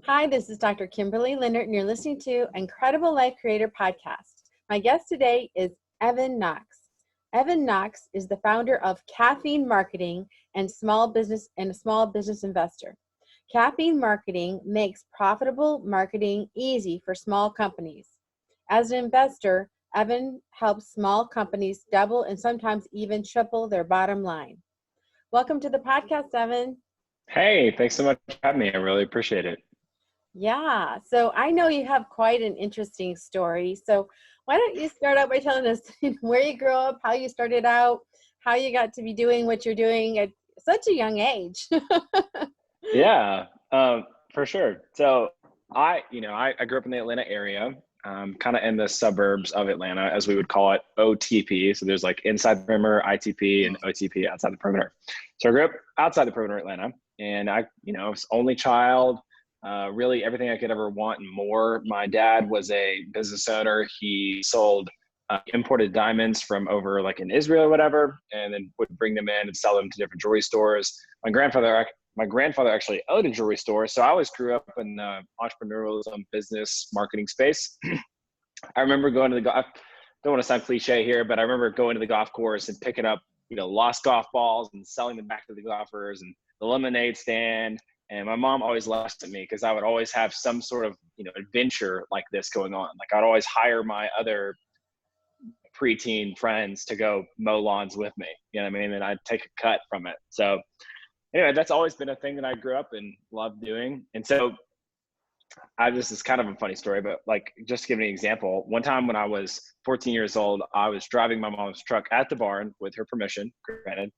Hi, this is Dr. Kimberley Linert, and you're listening to Incredible Life Creator Podcast. My guest today is Evan Knox. Evan Knox is the founder of Caffeine Marketing and a small business investor. Caffeine Marketing makes profitable marketing easy for small companies. As an investor, Evan helps small companies double and sometimes even triple their bottom line. Welcome to the podcast, Evan. Hey, thanks so much for having me. I really appreciate it. Yeah, so I know you have quite an interesting story. So why don't you start out by telling us where you grew up, how you started out, how you got to be doing what you're doing at such a young age. Yeah, for sure. So I grew up in the Atlanta area, kind of in the suburbs of Atlanta, as we would call it, OTP. So there's like inside the perimeter, ITP, and OTP outside the perimeter. So I grew up outside the perimeter of Atlanta, and I was only child. Really everything I could ever want and more. My dad was a business owner. He sold imported diamonds from over like in Israel or whatever, and then would bring them in and sell them to different jewelry stores. My grandfather actually owned a jewelry store. So I always grew up in the entrepreneurialism, business, marketing space. I remember going to I don't want to sound cliche here, but I remember going to the golf course and picking up, lost golf balls and selling them back to the golfers, and the lemonade stand. And my mom always laughed at me because I would always have some sort of, adventure like this going on. Like I'd always hire my other preteen friends to go mow lawns with me, And I'd take a cut from it. So anyway, that's always been a thing that I grew up and loved doing. And so this is kind of a funny story, but like, just to give you an example, one time when I was 14 years old, I was driving my mom's truck at the barn with her permission, granted,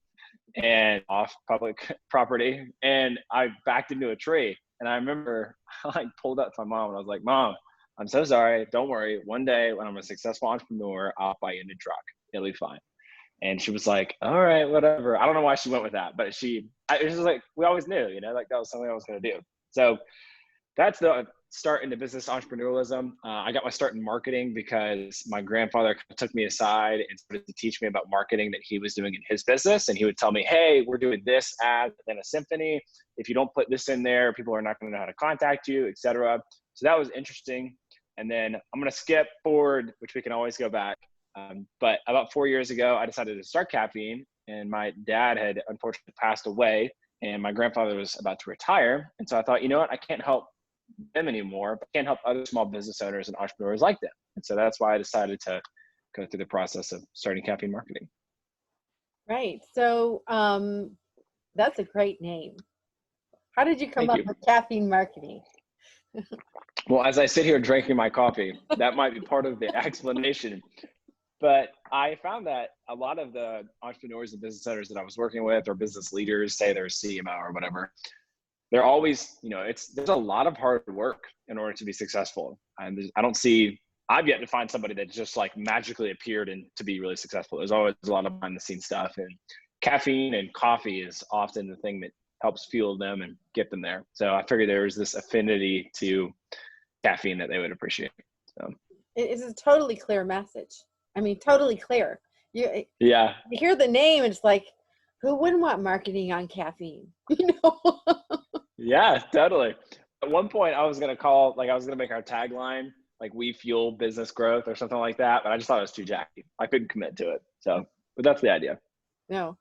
and off public property, and I backed into a tree. And I remember I pulled up to my mom and I was like, "Mom, I'm so sorry. Don't worry. One day when I'm a successful entrepreneur, I'll buy you a new truck. It'll be fine." And she was like, "All right, whatever." I don't know why she went with that, but it was just like, we always knew, like that was something I was going to do. So that's the start into business entrepreneurialism. I got my start in marketing because my grandfather took me aside and started to teach me about marketing that he was doing in his business. And he would tell me, "Hey, we're doing this ad and a symphony. If you don't put this in there, people are not going to know how to contact you, etc." So that was interesting. And then I'm going to skip forward, which we can always go back. But about 4 years ago, I decided to start Caffeine, and my dad had unfortunately passed away, and my grandfather was about to retire. And so I thought, you know what, I can't help them anymore, but can't help other small business owners and entrepreneurs like them. And so that's why I decided to go through the process of starting Caffeine Marketing. Right. So that's a great name. How did you come up with Caffeine Marketing? Well, as I sit here drinking my coffee, that might be part of the explanation. But I found that a lot of the entrepreneurs and business owners that I was working with, or business leaders, say they're CMO or whatever, they're always, there's a lot of hard work in order to be successful. And I've yet to find somebody that just like magically appeared and to be really successful. There's always a lot of behind the scenes stuff, and caffeine and coffee is often the thing that helps fuel them and get them there. So I figured there was this affinity to caffeine that they would appreciate. So it's a totally clear message. I mean, totally clear. You hear the name and it's like, who wouldn't want marketing on caffeine? Yeah, totally. At one point I was going to make our tagline, like, "We fuel business growth," or something like that. But I just thought it was too jacky. I couldn't commit to it. So, but that's the idea. No.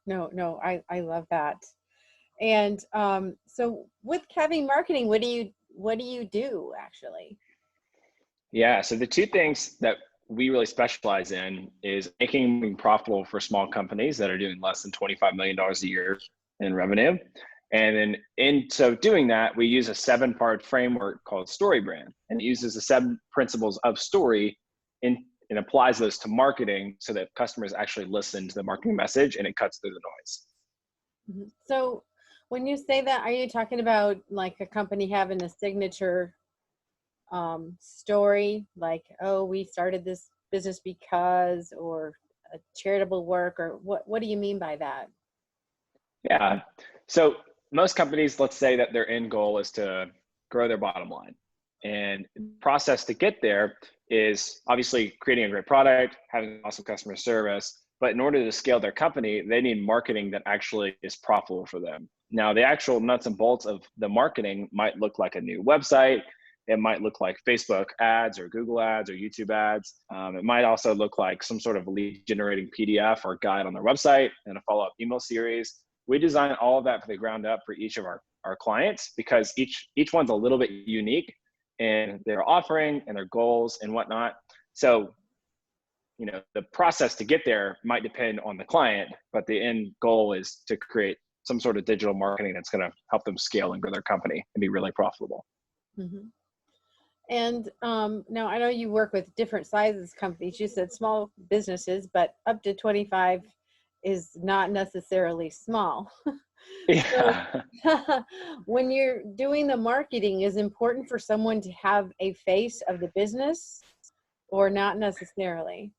I love that. And so with Caffeine Marketing, what do you do actually? Yeah. So the two things that we really specialize in is making profitable for small companies that are doing less than $25 million a year in revenue. And then in so doing that, we use a 7-part framework called Story Brand, and it uses the 7 principles of story and applies those to marketing so that customers actually listen to the marketing message and it cuts through the noise. So when you say that, are you talking about like a company having a signature story, like, "Oh, we started this business because," or a charitable work, or what do you mean by that? Yeah. So most companies, let's say that their end goal is to grow their bottom line. And the process to get there is obviously creating a great product, having awesome customer service. But in order to scale their company, they need marketing that actually is profitable for them, Now, the actual nuts and bolts of the marketing might look like a new website. It might look like Facebook ads or Google ads or YouTube ads. It might also look like some sort of lead generating PDF or guide on their website and a follow-up email series. We design all of that from the ground up for each of our clients, because each one's a little bit unique in their offering and their goals and whatnot. So, you know, the process to get there might depend on the client, but the end goal is to create some sort of digital marketing that's going to help them scale and grow their company and be really profitable. Mm-hmm. And now I know you work with different sizes companies. You said small businesses, but up to 25 is not necessarily small. Yeah. So when you're doing the marketing, is it important for someone to have a face of the business or not necessarily?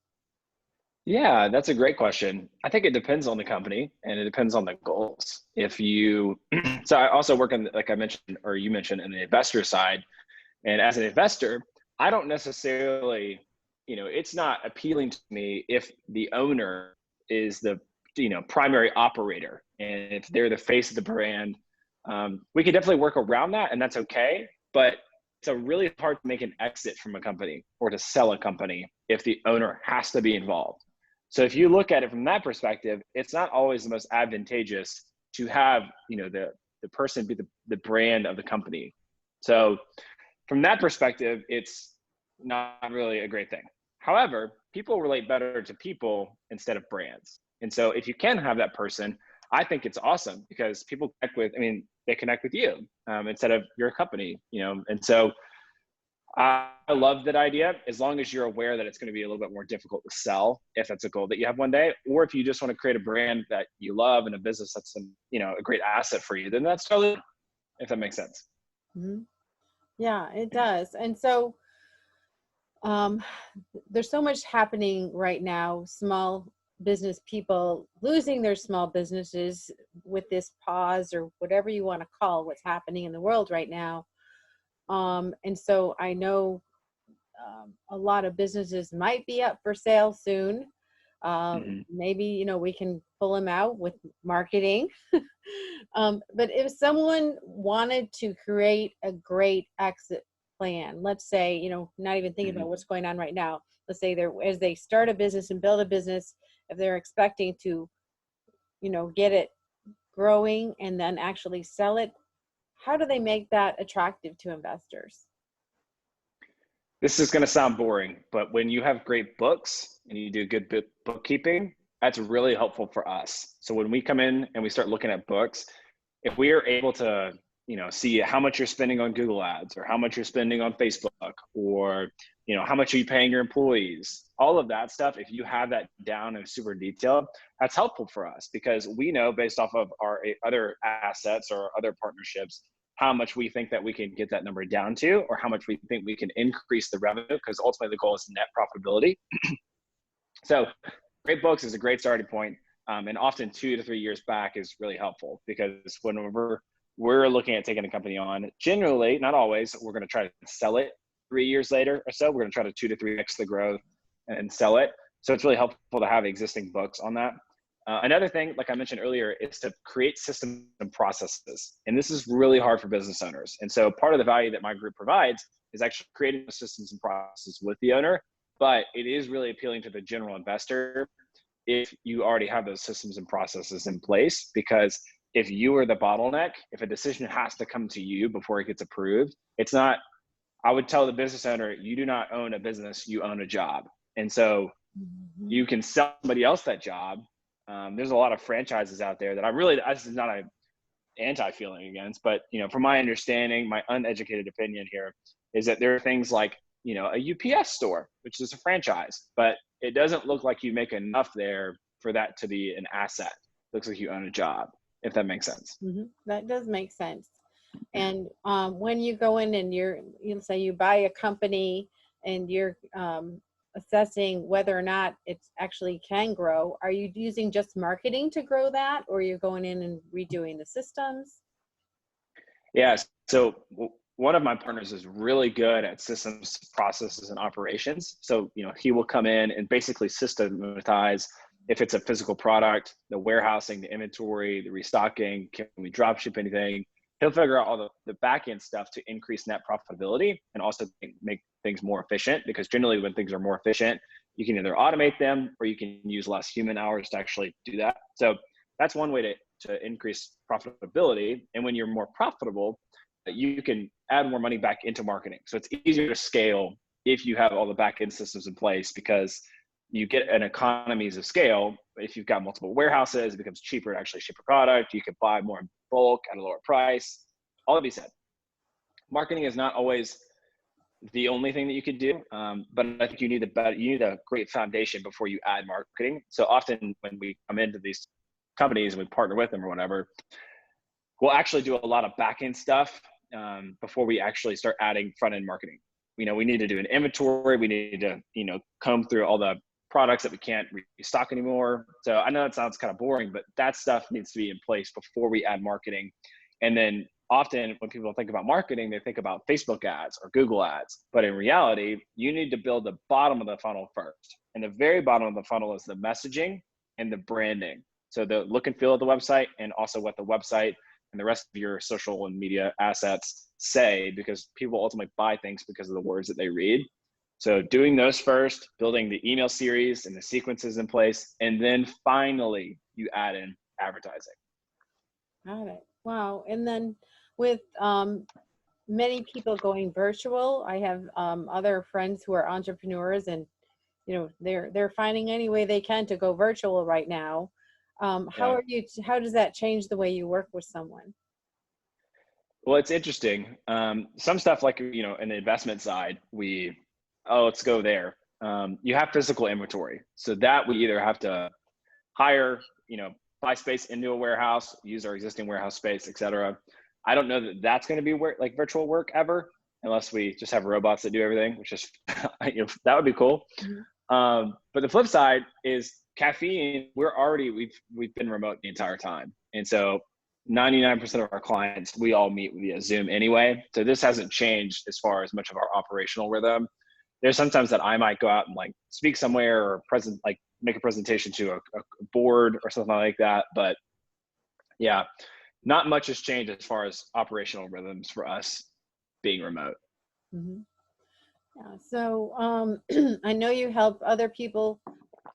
Yeah, that's a great question. I think it depends on the company and it depends on the goals. If you, so I also work on, like I mentioned, or you mentioned, in the investor side. And as an investor, I don't necessarily, you know, it's not appealing to me if the owner is the, you know, primary operator and if they're the face of the brand. We can definitely work around that, and that's okay. But it's a really hard to make an exit from a company or to sell a company if the owner has to be involved. So if you look at it from that perspective, it's not always the most advantageous to have, you know, the person be the brand of the company. So from that perspective, it's not really a great thing. However, people relate better to people instead of brands. And so if you can have that person, I think it's awesome, because people connect with, I mean, they connect with you instead of your company, you know? And so I love that idea, as long as you're aware that it's going to be a little bit more difficult to sell if that's a goal that you have one day, or if you just want to create a brand that you love and a business that's, you know, a great asset for you, then that's totally, if that makes sense. Mm-hmm. Yeah, it does. And so there's so much happening right now. Small business people losing their small businesses with this pause, or whatever you want to call what's happening in the world right now. And so I know a lot of businesses might be up for sale soon. Maybe, you know, we can pull them out with marketing. But if someone wanted to create a great exit plan, let's say, you know, not even thinking about what's going on right now, let's say as they start a business and build a business, if they're expecting to, you know, get it growing and then actually sell it, how do they make that attractive to investors? This is going to sound boring, but when you have great books and you do good bookkeeping, that's really helpful for us. So when we come in and we start looking at books, if we are able to, you know, see how much you're spending on Google ads, or how much you're spending on Facebook, or, you know, how much are you paying your employees, all of that stuff, if you have that down in super detail, that's helpful for us, because we know based off of our other assets or other partnerships, how much we think that we can get that number down to, or how much we think we can increase the revenue, because ultimately the goal is net profitability. So great books is a great starting point. And often 2 to 3 years back is really helpful, because whenever we're looking at taking a company on, generally, not always, we're going to try to sell it 3 years later or so. We're going to try to 2 to 3x the growth and sell it. So it's really helpful to have existing books on that. Another thing, like I mentioned earlier, is to create systems and processes. And this is really hard for business owners. And so part of the value that my group provides is actually creating the systems and processes with the owner. But it is really appealing to the general investor if you already have those systems and processes in place, because if you are the bottleneck, if a decision has to come to you before it gets approved, it's not, I would tell the business owner, you do not own a business, you own a job. And so you can sell somebody else that job. There's a lot of franchises out there that this is not an anti-feeling against, but, you know, from my understanding, my uneducated opinion here is that there are things like, you know, a UPS store, which is a franchise, but it doesn't look like you make enough there for that to be an asset. It looks like you own a job, if that makes sense. That does make sense. And when you go in and you say you buy a company and you're assessing whether or not it actually can grow, are you using just marketing to grow that, or you're going in and redoing the systems? Yeah. So one of my partners is really good at systems, processes, and operations. So, you know, he will come in and basically systematize if it's a physical product, the warehousing, the inventory, the restocking, can we drop ship anything? He'll figure out all the back end stuff to increase net profitability and also make things more efficient, because generally when things are more efficient, you can either automate them or you can use less human hours to actually do that. So that's one way to increase profitability. And when you're more profitable, you can add more money back into marketing. So it's easier to scale if you have all the back end systems in place, because you get an economies of scale. If you've got multiple warehouses, it becomes cheaper to actually ship a product. You can buy more in bulk at a lower price. All that being said, marketing is not always the only thing that you could do, but I think you need a great foundation before you add marketing. So often when we come into these companies and we partner with them or whatever, we'll actually do a lot of back end stuff before we actually start adding front end marketing. We need to do an inventory. We need to comb through all the products that we can't restock anymore. So I know that sounds kind of boring, but that stuff needs to be in place before we add marketing. And then often when people think about marketing, they think about Facebook ads or Google ads. But in reality, you need to build the bottom of the funnel first. And the very bottom of the funnel is the messaging and the branding. So the look and feel of the website, and also what the website and the rest of your social and media assets say, because people ultimately buy things because of the words that they read. So doing those first, building the email series and the sequences in place, and then finally you add in advertising. Got it. Wow. And then with many people going virtual, I have other friends who are entrepreneurs, and they're finding any way they can to go virtual right now. How does that change the way you work with someone? Well, it's interesting. Some stuff like, in the investment side, let's go there. You have physical inventory. So that we either have to hire, buy space into a warehouse, use our existing warehouse space, et cetera. I don't know that that's going to be like virtual work ever, unless we just have robots that do everything, which is, that would be cool. Mm-hmm. But the flip side is caffeine. We've been remote the entire time. And so 99% of our clients, we all meet via Zoom anyway. So this hasn't changed as far as much of our operational rhythm. There's sometimes that I might go out and speak somewhere or make a presentation to a board or something like that. But yeah, not much has changed as far as operational rhythms for us being remote. Mm-hmm. Yeah. So I know you help other people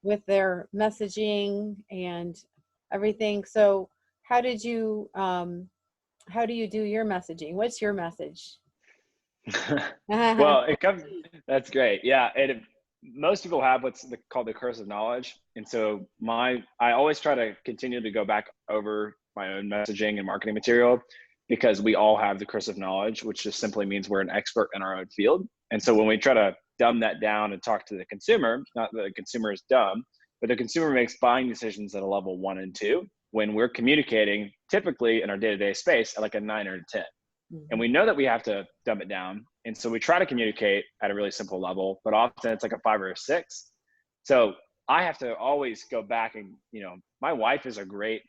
with their messaging and everything. So how do you do your messaging? What's your message? Well, that's great. Yeah. Most people have what's called the curse of knowledge. And so I always try to continue to go back over my own messaging and marketing material, because we all have the curse of knowledge, which just simply means we're an expert in our own field. And so when we try to dumb that down and talk to the consumer, not that the consumer is dumb, but the consumer makes buying decisions at a level 1 and 2, when we're communicating typically in our day-to-day space at a 9 or a 10. Mm-hmm. And we know that we have to dumb it down. And so we try to communicate at a really simple level, but often it's a 5 or a 6. So I have to always go back and, my wife is a great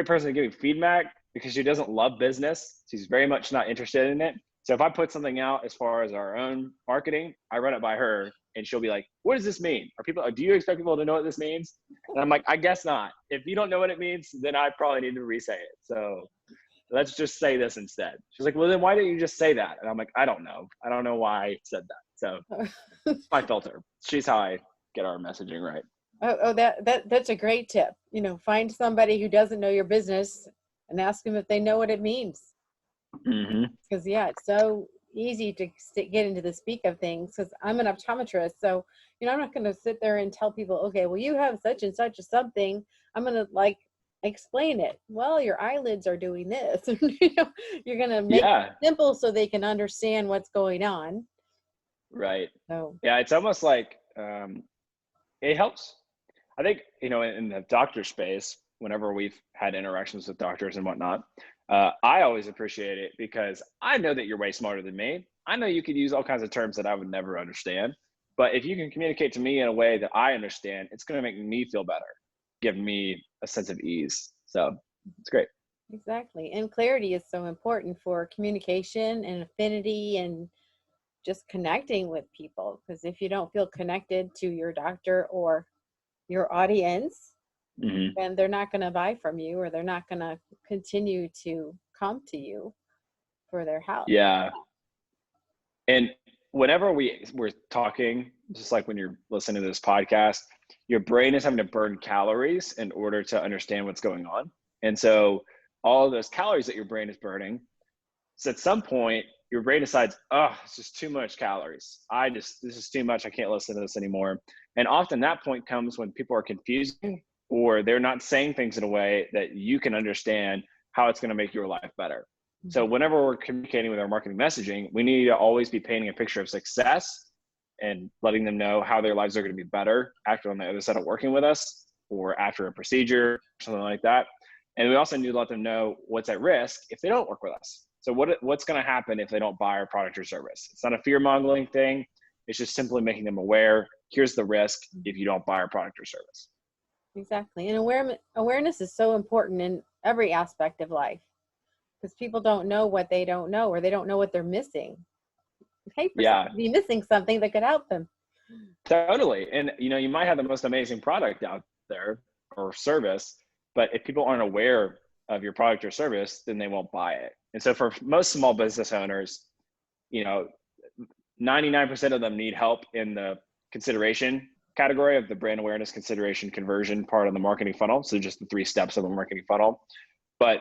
person to give me feedback, because she doesn't love business. She's very much not interested in it. So if I put something out as far as our own marketing, I run it by her, and she'll be like, what does this mean? Do you expect people to know what this means? And I'm like, I guess not. If you don't know what it means, then I probably need to re-say it. So let's just say this instead. She's like, well, then why didn't you just say that? And I'm like, I don't know. I don't know why I said that. So my filter. She's how I get our messaging right. That's a great tip. Find somebody who doesn't know your business and ask them if they know what it means. Mm-hmm. Because it's so easy to get into the speak of things, because I'm an optometrist. So, I'm not going to sit there and tell people, okay, well, you have such and such a something. I'm going to explain it. Well, your eyelids are doing this. You're going to make it simple so they can understand what's going on. Right. So yeah, it's almost like it helps. I think, in the doctor space, whenever we've had interactions with doctors and whatnot, I always appreciate it, because I know that you're way smarter than me. I know you could use all kinds of terms that I would never understand. But if you can communicate to me in a way that I understand, it's going to make me feel better, give me a sense of ease. So it's great. Exactly. And clarity is so important for communication and affinity and just connecting with people. Because if you don't feel connected to your doctor or your audience, Hmm. then they're not going to buy from you, or they're not going to continue to come to you for their help. Yeah. And whenever we're talking, just like when you're listening to this podcast, your brain is having to burn calories in order to understand what's going on. And so all of those calories that your brain is burning, so at some point your brain decides, oh, it's just too much calories. This is too much. I can't listen to this anymore. And often that point comes when people are confusing, or they're not saying things in a way that you can understand how it's going to make your life better. So whenever we're communicating with our marketing messaging, we need to always be painting a picture of success and letting them know how their lives are going to be better after on the other side of working with us, or after a procedure, something like that. And we also need to let them know what's at risk if they don't work with us. So what's going to happen if they don't buy our product or service? It's not a fear-mongering thing. It's just simply making them aware. Here's the risk if you don't buy our product or service. Exactly. And awareness is so important in every aspect of life, because people don't know what they don't know, or they don't know what they're missing. Okay, Yeah, be missing something that could help them. totally. And you might have the most amazing product out there or service, but if people aren't aware of your product or service, then they won't buy it. And so for most small business owners, 99% of them need help in the consideration category of the brand awareness, consideration, conversion part of the marketing funnel. So just the 3 steps of the marketing funnel. But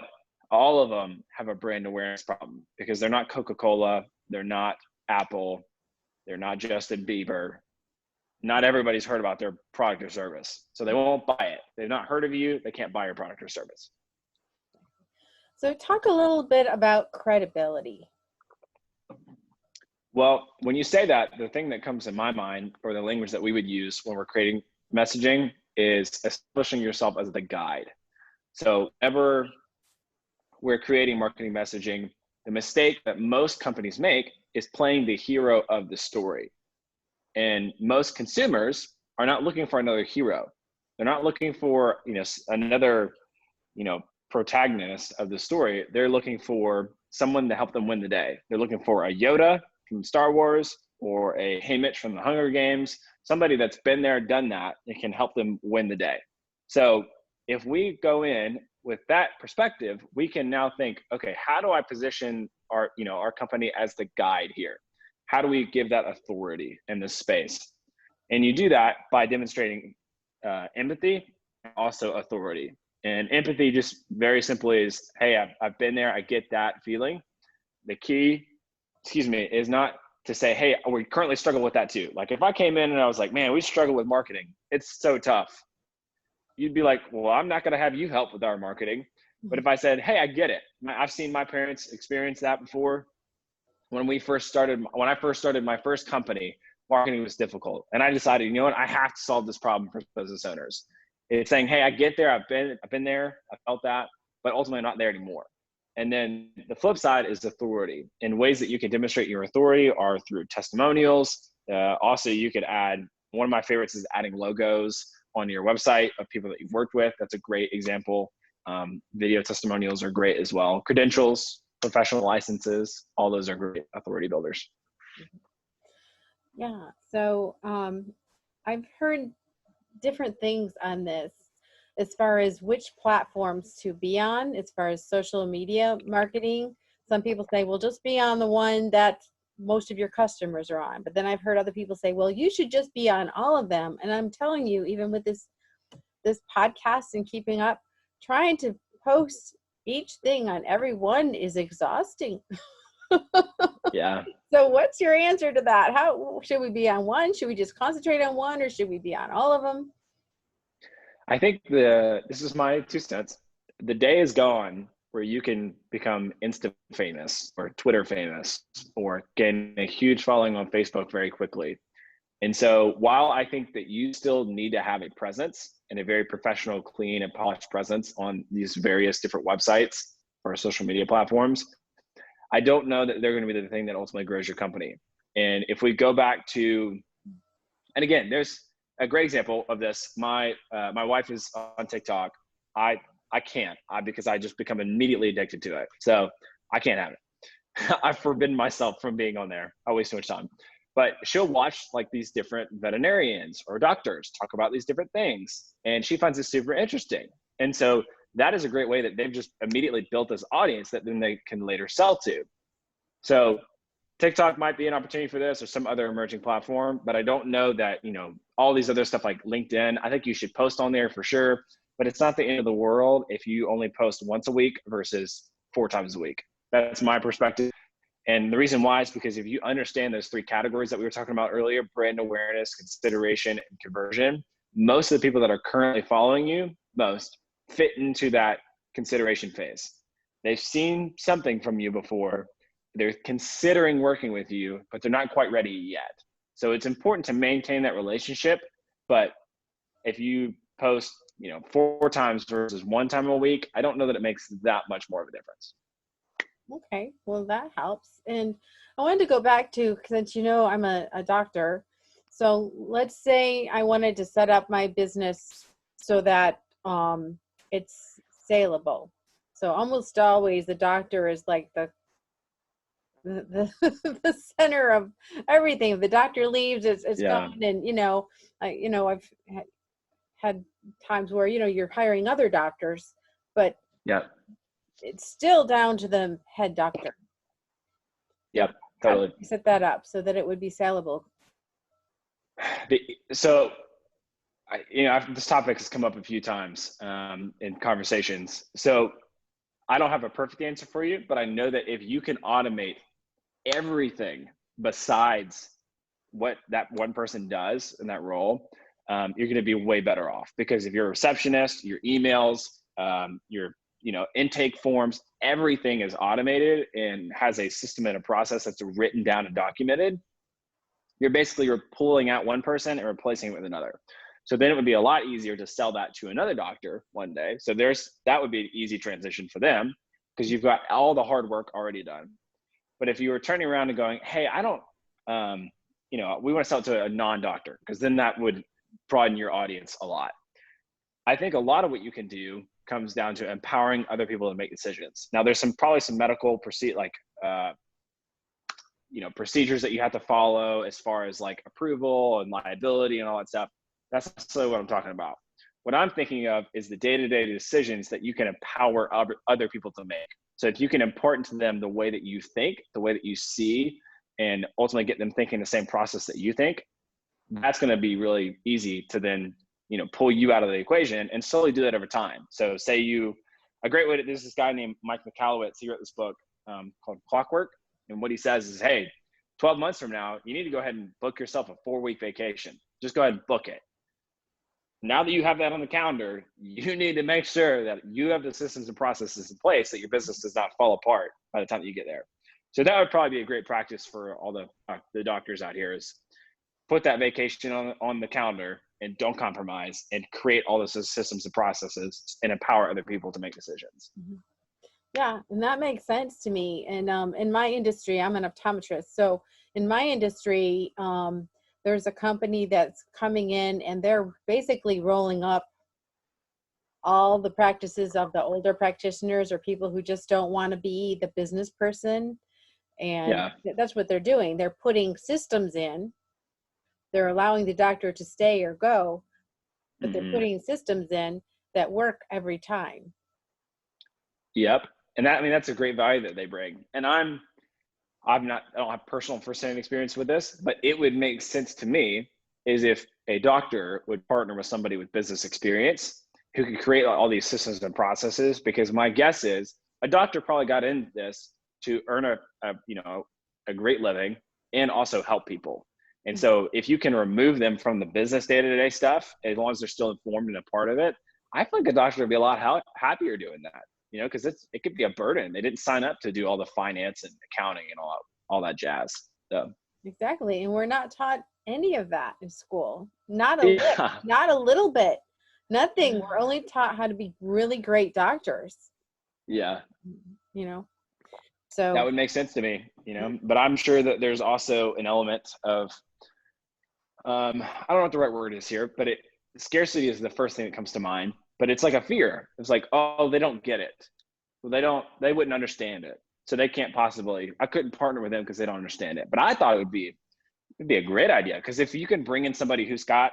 all of them have a brand awareness problem, because they're not Coca-Cola, they're not Apple, they're not Justin Bieber. Not everybody's heard about their product or service, so they won't buy it. They've not heard of you, they can't buy your product or service. So talk a little bit about credibility. Well, when you say that, the thing that comes in my mind, or the language that we would use when we're creating messaging, is establishing yourself as the guide. So whenever we're creating marketing messaging, the mistake that most companies make is playing the hero of the story. And most consumers are not looking for another hero. They're not looking for, another, protagonist of the story. They're looking for someone to help them win the day. They're looking for a Yoda from Star Wars, or a Haymitch from the Hunger Games, somebody that's been there, done that, and can help them win the day. So if we go in with that perspective, we can now think, okay, how do I position our company as the guide here? How do we give that authority in this space? And you do that by demonstrating empathy and also authority. And empathy, just very simply, is, hey, I've been there, I get that feeling. The key, is not to say, hey, we currently struggle with that too. Like if I came in and I was like, man, we struggle with marketing, it's so tough. You'd be like, well, I'm not going to have you help with our marketing. But if I said, hey, I get it. I've seen my parents experience that before. When I first started my first company, marketing was difficult. And I decided, you know what, I have to solve this problem for business owners. It's saying, hey, I get there. I've been there. I felt that, but ultimately I'm not there anymore. And then the flip side is authority. And ways that you can demonstrate your authority are through testimonials. Also, you could add, one of my favorites is adding logos on your website of people that you've worked with. That's a great example. Video testimonials are great as well. Credentials, professional licenses, all those are great authority builders. Yeah. So I've heard different things on this, as far as which platforms to be on, as far as social media marketing. Some people say, well, just be on the one that most of your customers are on. But then I've heard other people say, well, you should just be on all of them. And I'm telling you, even with this podcast and keeping up, trying to post each thing on every one is exhausting. Yeah. So what's your answer to that? How should we be on one? Should we just concentrate on one, or should we be on all of them? I think this is my 2 cents. The day is gone where you can become Insta famous or Twitter famous or gain a huge following on Facebook very quickly. And so while I think that you still need to have a presence and a very professional, clean, and polished presence on these various different websites or social media platforms, I don't know that they're going to be the thing that ultimately grows your company. And if we go back to, and again, there's a great example of this. My wife is on TikTok. I can't, because I just become immediately addicted to it. So I can't have it. I've forbidden myself from being on there. I waste too much time. but she'll watch like these different veterinarians or doctors talk about these different things, and she finds it super interesting. And so that is a great way that they've just immediately built this audience that then they can later sell to. So TikTok might be an opportunity for this, or some other emerging platform, but I don't know that, all these other stuff like LinkedIn, I think you should post on there for sure, but it's not the end of the world if you only post once a week versus 4 times a week. That's my perspective. And the reason why is because if you understand those 3 categories that we were talking about earlier, brand awareness, consideration, and conversion, most of the people that are currently following you fit into that consideration phase. They've seen something from you before. They're considering working with you, but they're not quite ready yet. So it's important to maintain that relationship. But if you post, 4 times versus 1 time a week, I don't know that it makes that much more of a difference. Okay, well, that helps. And I wanted to go back to, since I'm a doctor. So let's say I wanted to set up my business so that it's saleable. So almost always the doctor is like the the center of everything. If the doctor leaves, it's gone. And I've had times where you're hiring other doctors, but it's still down to the head doctor. Yep, totally. Set that up so that it would be saleable. So, this topic has come up a few times in conversations. So I don't have a perfect answer for you, but I know that if you can automate everything besides what that one person does in that role, you're going to be way better off. Because if you're a receptionist, your emails, your intake forms, everything is automated and has a system and a process that's written down and documented. You're pulling out one person and replacing it with another. So then it would be a lot easier to sell that to another doctor one day. So that would be an easy transition for them because you've got all the hard work already done. But if you were turning around and going, hey, I don't, we want to sell it to a non-doctor, because then that would broaden your audience a lot. I think a lot of what you can do comes down to empowering other people to make decisions. Now, there's probably some medical procedures that you have to follow as far as like approval and liability and all that stuff. That's not necessarily what I'm talking about. What I'm thinking of is the day-to-day decisions that you can empower other people to make. So if you can impart into them the way that you think, the way that you see, and ultimately get them thinking the same process that you think, that's going to be really easy to then, pull you out of the equation and slowly do that over time. So say a great way to, there's this guy named Mike McAllowitz. He wrote this book called Clockwork. And what he says is, hey, 12 months from now, you need to go ahead and book yourself a 4-week vacation. Just go ahead and book it. Now that you have that on the calendar, you need to make sure that you have the systems and processes in place that your business does not fall apart by the time that you get there. So that would probably be a great practice for all the doctors out here, is put that vacation on the calendar and don't compromise, and create all those systems and processes and empower other people to make decisions. Mm-hmm. Yeah, and that makes sense to me. And in my industry, I'm an optometrist. So in my industry, there's a company that's coming in and they're basically rolling up all the practices of the older practitioners or people who just don't want to be the business person. And that's what they're doing. They're putting systems in. They're allowing the doctor to stay or go, but they're putting systems in that work every time. Yep. And that's a great value that they bring. And I don't have personal firsthand experience with this, but it would make sense to me is if a doctor would partner with somebody with business experience who could create all these systems and processes, because my guess is a doctor probably got into this to earn a great living and also help people. And so if you can remove them from the business day-to-day stuff, as long as they're still informed and a part of it, I feel like a doctor would be a lot happier doing that. Because it could be a burden. They didn't sign up to do all the finance and accounting and all that jazz. So. Exactly. And we're not taught any of that in school. Not a little bit. Nothing. We're only taught how to be really great doctors. Yeah. So that would make sense to me, but I'm sure that there's also an element of, I don't know what the right word is here, but scarcity is the first thing that comes to mind. But it's like a fear. It's like, oh, they don't get it. Well, they wouldn't understand it. So they can't possibly, I couldn't partner with them because they don't understand it. But I thought it would be it'd be a great idea. Because if you can bring in somebody who's got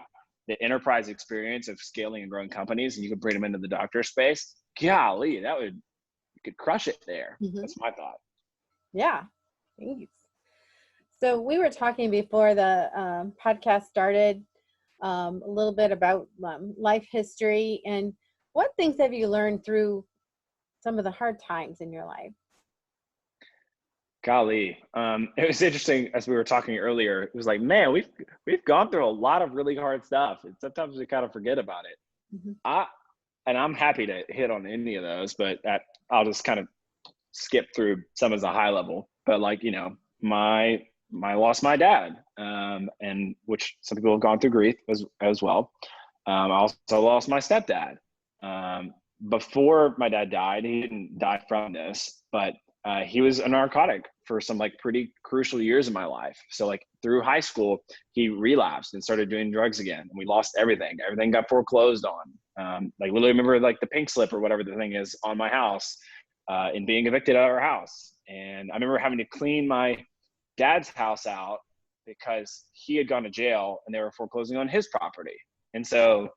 the enterprise experience of scaling and growing companies, and you could bring them into the doctor space, golly, you could crush it there. Mm-hmm. That's my thought. Yeah. Thanks. So we were talking before the podcast started a little bit about life history, and what things have you learned through some of the hard times in your life? Golly, it was interesting as we were talking earlier. It was like, man, we've gone through a lot of really hard stuff, and sometimes we kind of forget about it. Mm-hmm. I'm happy to hit on any of those, but I'll just kind of skip through some as a high level. But like, my lost my dad, and which some people have gone through grief as well. I also lost my stepdad. Before my dad died, he didn't die from this, but he was a narcotic for some like pretty crucial years in my life. So like through high school, he relapsed and started doing drugs again. And we lost everything. Everything got foreclosed on. Like literally remember like the pink slip or whatever the thing is on my house, and being evicted out of our house. And I remember having to clean my dad's house out because he had gone to jail and they were foreclosing on his property. And so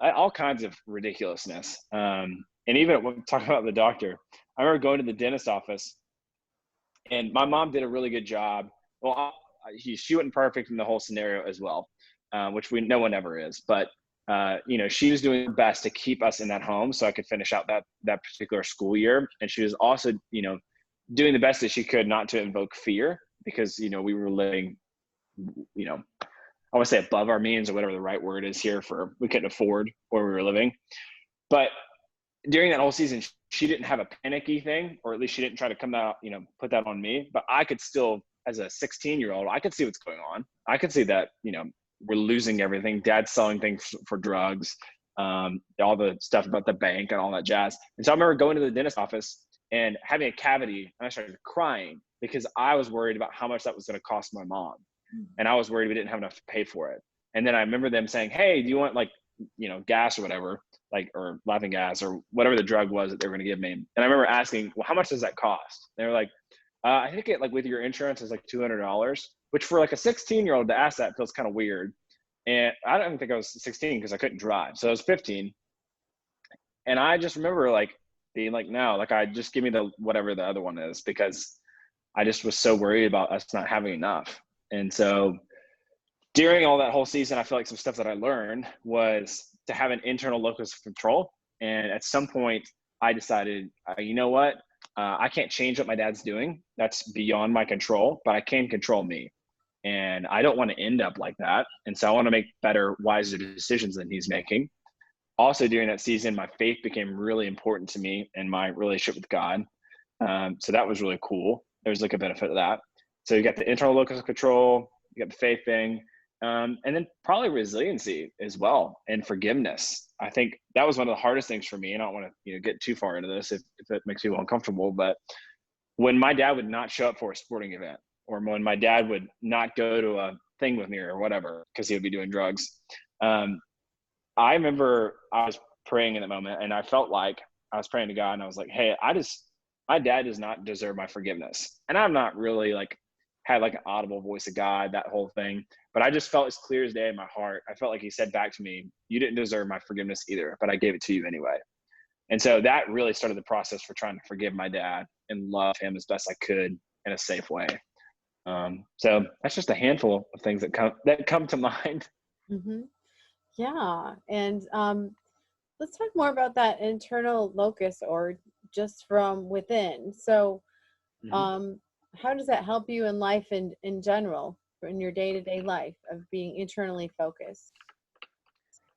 all kinds of ridiculousness. And even when talking about the doctor, I remember going to the dentist office, and my mom did a really good job. Well, she wasn't perfect in the whole scenario as well, which no one ever is. But she was doing her best to keep us in that home so I could finish out that particular school year. And she was also, doing the best that she could not to invoke fear, because we were living, I want to say above our means, or whatever the right word is here for, we couldn't afford where we were living. But during that whole season, she didn't have a panicky thing, or at least she didn't try to come out, put that on me. But I could still, as a 16-year-old, I could see what's going on. I could see that, we're losing everything. Dad's selling things for drugs, all the stuff about the bank and all that jazz. And so I remember going to the dentist office and having a cavity, and I started crying because I was worried about how much that was going to cost my mom. And I was worried we didn't have enough to pay for it. And then I remember them saying, hey, do you want like, gas or whatever, like, or laughing gas or whatever the drug was that they were going to give me. And I remember asking, well, how much does that cost? They were like, I think it, like with your insurance, is like $200, which for like a 16-year-old to ask that feels kind of weird. And I don't think I was 16 because I couldn't drive. So I was 15. And I just remember like being like, no, like I just give me the, whatever the other one is, because I just was so worried about us not having enough. And so during all that whole season, I feel like some stuff that I learned was to have an internal locus of control. And at some point I decided, you know what? I can't change what my dad's doing. That's beyond my control, but I can control me. And I don't want to end up like that. And so I want to make better, wiser decisions than he's making. Also during that season, my faith became really important to me and my relationship with God. So that was really cool. There's like a benefit of that. So you got the internal locus of control, you got the faith thing, and then probably resiliency as well, and forgiveness. I think that was one of the hardest things for me. And I don't want to get too far into this if it makes people uncomfortable, but when my dad would not show up for a sporting event, or when my dad would not go to a thing with me or whatever, because he would be doing drugs, I remember I was praying in that moment, and I felt like I was praying to God, and I was like, hey, my dad does not deserve my forgiveness. And I'm not really like had like an audible voice of God, that whole thing. But I just felt as clear as day in my heart. I felt like he said back to me, you didn't deserve my forgiveness either, but I gave it to you anyway. And so that really started the process for trying to forgive my dad and love him as best I could in a safe way. So that's just a handful of things that come to mind. Mm-hmm. Yeah. And let's talk more about that internal locus, or just from within. So how does that help you in life and in general, in your day-to-day life of being internally focused?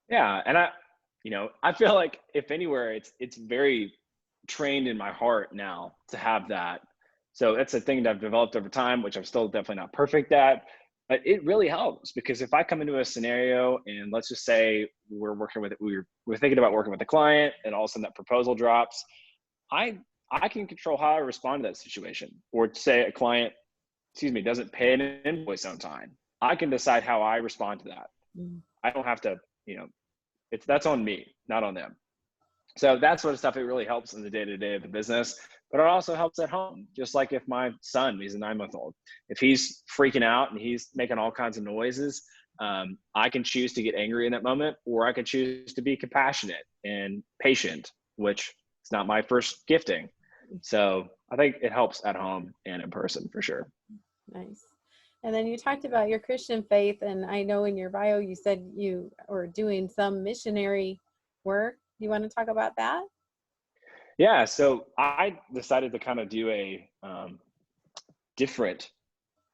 Yeah. And I feel like if anywhere, it's very trained in my heart now to have that. So that's a thing that I've developed over time, which I'm still definitely not perfect at, but it really helps, because if I come into a scenario and let's just say we're thinking about working with a client, and all of a sudden that proposal drops, I can control how I respond to that situation. Or say a client, doesn't pay an invoice on time. I can decide how I respond to that. I don't have to, that's on me, not on them. So that sort of stuff, it really helps in the day-to-day of the business, but it also helps at home. Just like if my son, he's a 9-month-old, if he's freaking out and he's making all kinds of noises, I can choose to get angry in that moment, or I can choose to be compassionate and patient, which is not my first gifting. So I think it helps at home and in person for sure. Nice. And then you talked about your Christian faith, and I know in your bio you said you were doing some missionary work. You want to talk about that? Yeah, so I decided to kind of do a different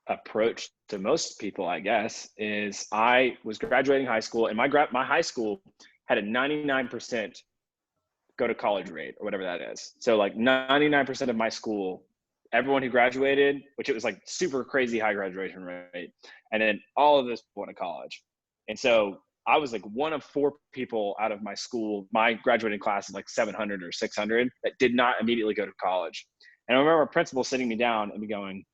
approach to most people, I guess. Is I was graduating high school, and my high school had a 99% go to college rate, or whatever that is. So like 99% of my school, everyone who graduated, which it was like super crazy high graduation rate, and then all of this went to college. And so I was like one of 4 people out of my school. My graduating class is like 700 or 600 that did not immediately go to college. And I remember a principal sitting me down and me going,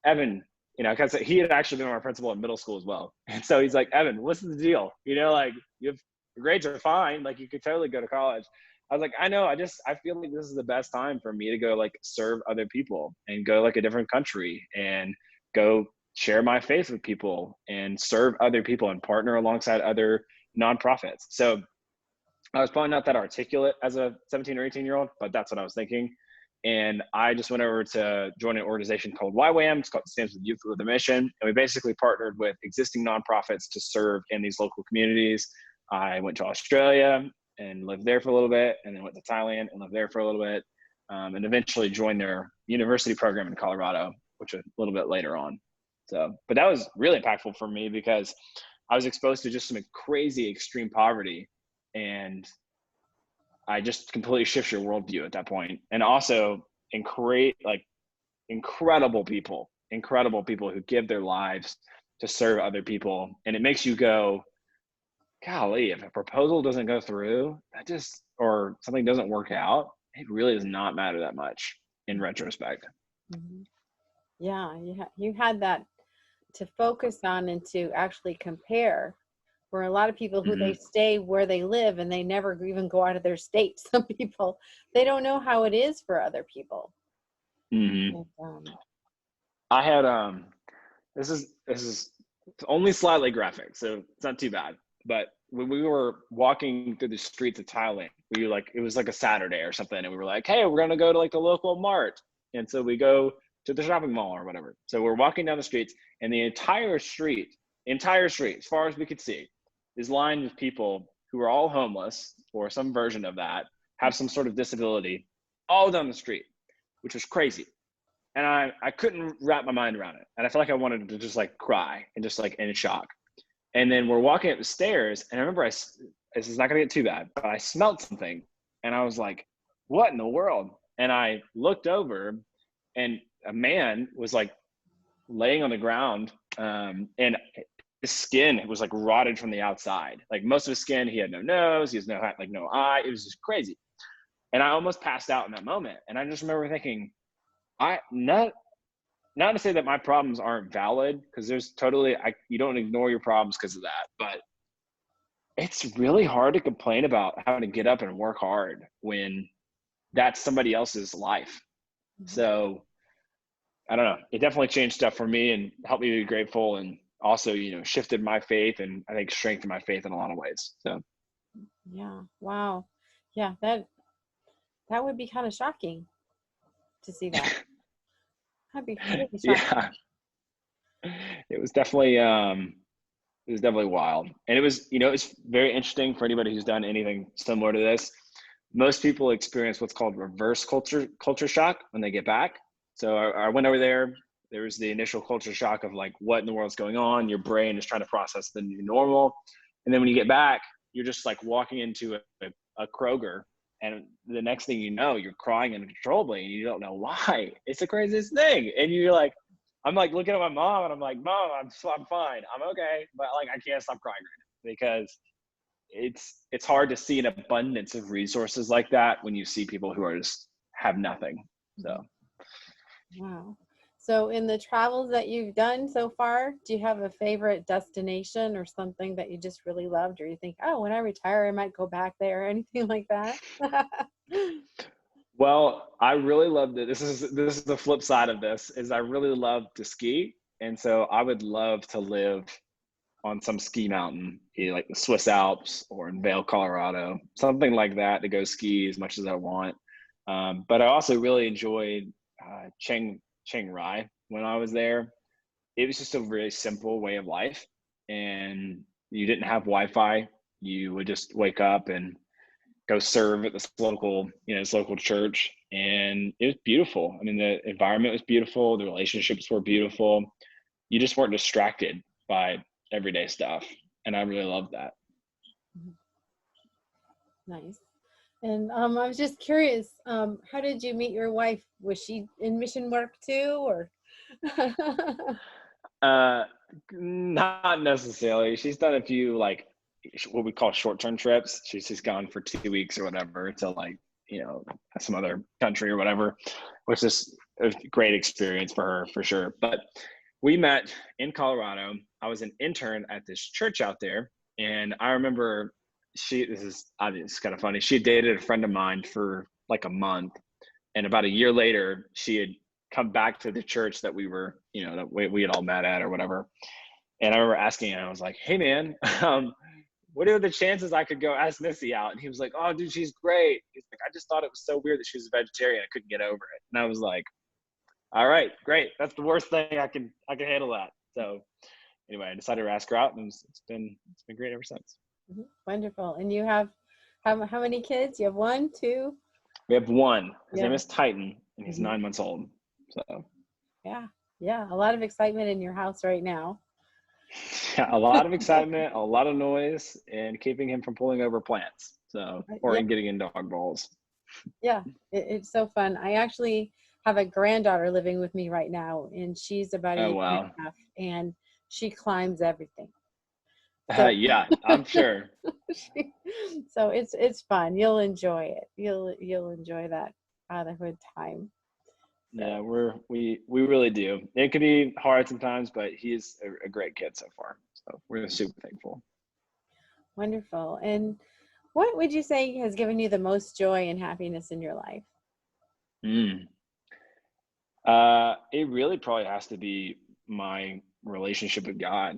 Evan, because he had actually been my principal in middle school as well. And so he's like, Evan, what's the deal? Like your grades are fine. Like you could totally go to college. I was like, I know, I feel like this is the best time for me to go like serve other people and go like a different country and go share my faith with people and serve other people and partner alongside other nonprofits. So I was probably not that articulate as a 17 or 18-year-old, but that's what I was thinking. And I just went over to join an organization called YWAM. It stands for Youth with a Mission. And we basically partnered with existing nonprofits to serve in these local communities. I went to Australia and lived there for a little bit, and then went to Thailand and lived there for a little bit, and eventually joined their university program in Colorado, which was a little bit later on. So, but that was really impactful for me because I was exposed to just some crazy extreme poverty, and I just completely shifts your worldview at that point. And also incredible people who give their lives to serve other people. And it makes you go, golly, if a proposal doesn't go through, or something doesn't work out, it really does not matter that much in retrospect. Mm-hmm. Yeah, you had that to focus on and to actually compare. For a lot of people who they stay where they live and they never even go out of their state. Some people, they don't know how it is for other people. Mm-hmm. I had this is only slightly graphic, so it's not too bad. But when we were walking through the streets of Thailand, it was like a Saturday or something, and we were like, hey, we're gonna go to like the local mart. And so we go to the shopping mall or whatever. So we're walking down the streets, and the entire street, as far as we could see, is lined with people who are all homeless or some version of that, have some sort of disability, all down the street, which was crazy. And I couldn't wrap my mind around it. And I felt like I wanted to just like cry and just like in shock. And then we're walking up the stairs, and I remember this is not gonna get too bad, but I smelled something, and I was like, what in the world? And I looked over, and a man was like laying on the ground, and his skin was like rotted from the outside. Like most of his skin, he had no nose, he has no eye. It was just crazy. And I almost passed out in that moment. And I just remember thinking, not to say that my problems aren't valid, because there's you don't ignore your problems because of that, but it's really hard to complain about having to get up and work hard when that's somebody else's life. Mm-hmm. So I don't know. It definitely changed stuff for me and helped me be grateful, and also, shifted my faith, and I think strengthened my faith in a lot of ways. So. Yeah. Wow. Yeah. That would be kind of shocking to see that. That'd be really shocking. Yeah. It was definitely wild. And it was, it's very interesting for anybody who's done anything similar to this. Most people experience what's called reverse culture shock when they get back. So I went over there. There was the initial culture shock of like, what in the world's going on? Your brain is trying to process the new normal. And then when you get back, you're just like walking into a Kroger, and the next thing you know, you're crying uncontrollably, and you don't know why. It's the craziest thing. And you're like, I'm like looking at my mom, and I'm like, Mom, I'm fine. I'm okay. But like, I can't stop crying right now, because it's hard to see an abundance of resources like that when you see people who are just have nothing. So. Wow. So in the travels that you've done so far, do you have a favorite destination or something that you just really loved, or you think, oh, when I retire, I might go back there or anything like that? Well, I really loved it. This is the flip side of this is I really love to ski. And so I would love to live on some ski mountain, either like the Swiss Alps or in Vail, Colorado, something like that to go ski as much as I want. But I also really enjoyed Chiang Rai when I was there. It was just a really simple way of life, and you didn't have Wi-Fi. You would just wake up and go serve at this local church, and it was beautiful. I mean, the environment was beautiful, the relationships were beautiful. You just weren't distracted by everyday stuff, and I really loved that. Nice. And I was just curious, how did you meet your wife? Was she in mission work too, or? Not necessarily. She's done a few like what we call short-term trips. She's just gone for 2 weeks or whatever to like, some other country or whatever, which is a great experience for her for sure. But we met in Colorado. I was an intern at this church out there, and I remember it's kind of funny. She had dated a friend of mine for like a month, and about a year later, she had come back to the church that we were, that we had all met at or whatever. And I remember asking him, I was like, hey man, what are the chances I could go ask Missy out? And he was like, oh dude, she's great. He's like, I just thought it was so weird that she was a vegetarian. I couldn't get over it. And I was like, all right, great. That's the worst thing I can handle that. So anyway, I decided to ask her out, and it's been great ever since. Wonderful. And you have how many kids? You have one, two? We have one. His name is Titan, and he's 9 months old. So yeah, a lot of excitement in your house right now. Yeah, a lot of excitement, a lot of noise, and keeping him from pulling over plants. Or getting in dog balls. Yeah, it's so fun. I actually have a granddaughter living with me right now, and she's about a year and a half, and she climbs everything. So, yeah, I'm sure. So it's fun. You'll enjoy it. You'll enjoy that fatherhood time. So. Yeah, we really do. It can be hard sometimes, but he's a great kid so far. So we're super thankful. Wonderful. And what would you say has given you the most joy and happiness in your life? It really probably has to be my relationship with God.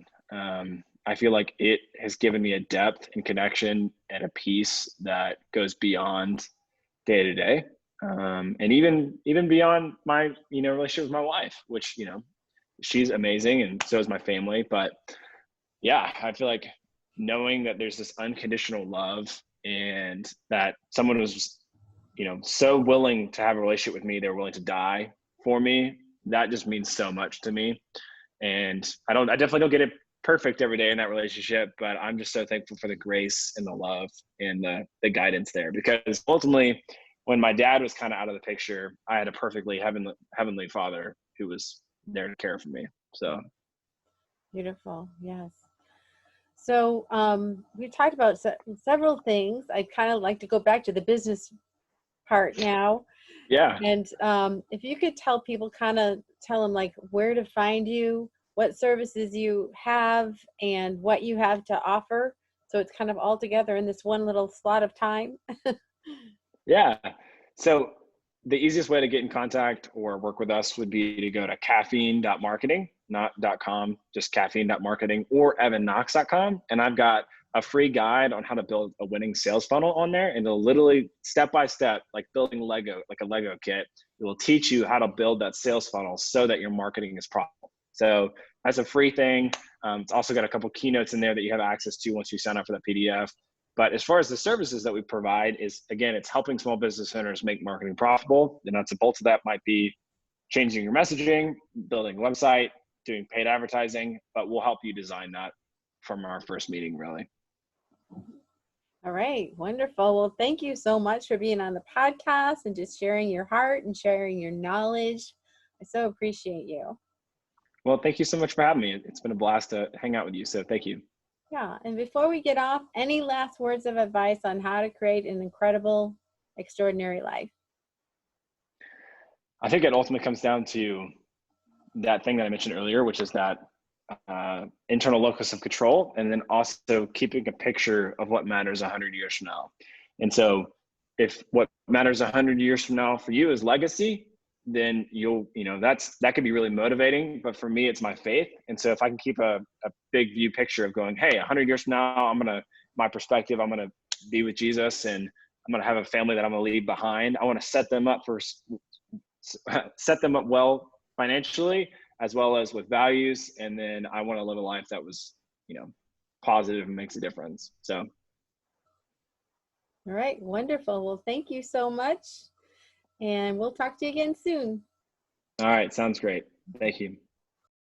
I feel like it has given me a depth and connection and a peace that goes beyond day to day. And even beyond my, relationship with my wife, which, she's amazing. And so is my family. But yeah, I feel like knowing that there's this unconditional love, and that someone was, so willing to have a relationship with me, they're willing to die for me. That just means so much to me. And I definitely don't get it perfect every day in that relationship, but I'm just so thankful for the grace and the love and the guidance there, because ultimately when my dad was kind of out of the picture, I had a perfectly heavenly father who was there to care for me. So beautiful. Yes. So we talked about several things. I'd kind of like to go back to the business part now. Yeah. And if you could tell people, tell them like where to find you, what services you have, and what you have to offer. So it's kind of all together in this one little slot of time. Yeah. So the easiest way to get in contact or work with us would be to go to caffeine.marketing, not .com, just caffeine.marketing, or evanknox.com. And I've got a free guide on how to build a winning sales funnel on there. And it'll literally step-by-step, like building Lego, like a Lego kit. It will teach you how to build that sales funnel so that your marketing is profitable. So that's a free thing. It's also got a couple keynotes in there that you have access to once you sign up for the PDF. But as far as the services that we provide is, again, it's helping small business owners make marketing profitable. The nuts and bolts of that might be changing your messaging, building a website, doing paid advertising, but we'll help you design that from our first meeting, really. All right. Wonderful. Well, thank you so much for being on the podcast and just sharing your heart and sharing your knowledge. I so appreciate you. Well, thank you so much for having me. It's been a blast to hang out with you. So thank you. Yeah. And before we get off, any last words of advice on how to create an incredible, extraordinary life? I think it ultimately comes down to that thing that I mentioned earlier, which is that internal locus of control, and then also keeping a picture of what matters 100 years from now. And so if what matters 100 years from now for you is legacy, then that could be really motivating. But for me, it's my faith. And so if I can keep a big view picture of going, hey, 100 years from now, my perspective, I'm going to be with Jesus, and I'm going to have a family that I'm going to leave behind. I want to set them up well financially, as well as with values. And then I want to live a life that was, positive and makes a difference. So. All right. Wonderful. Well, thank you so much. And we'll talk to you again soon. All right. Sounds great. Thank you.